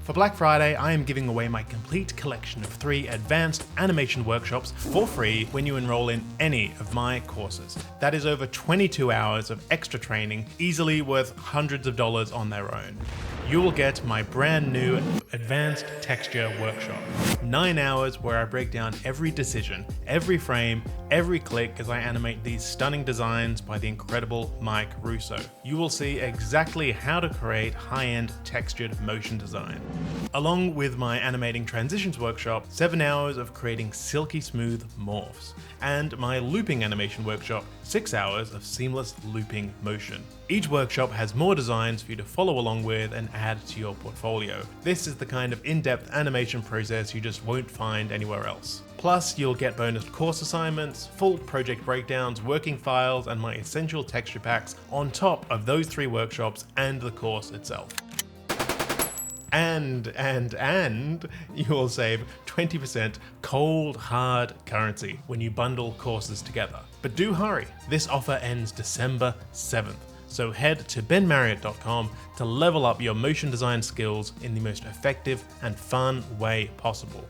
For Black Friday, I am giving away my complete collection of 3 advanced animation workshops for free when you enroll in any of my courses. That is over 22 hours of extra training, easily worth hundreds of dollars on their own. You will get my brand new Advanced Texture Workshop. 9 hours where I break down every decision, every frame, every click as I animate these stunning designs by the incredible Mike Russo. You will see exactly how to create high-end textured motion design. Along with my Animating Transitions Workshop, 7 hours of creating silky smooth morphs. And my Looping Animation Workshop, 6 hours of seamless looping motion. Each workshop has more designs for you to follow along with and add to your portfolio. This is the kind of in-depth animation process you just won't find anywhere else. Plus, you'll get bonus course assignments, full project breakdowns, working files, and my essential texture packs on top of those 3 workshops and the course itself. And you'll save 20% cold, hard currency when you bundle courses together. But do hurry, this offer ends December 7th. So head to benmarriott.com to level up your motion design skills in the most effective and fun way possible.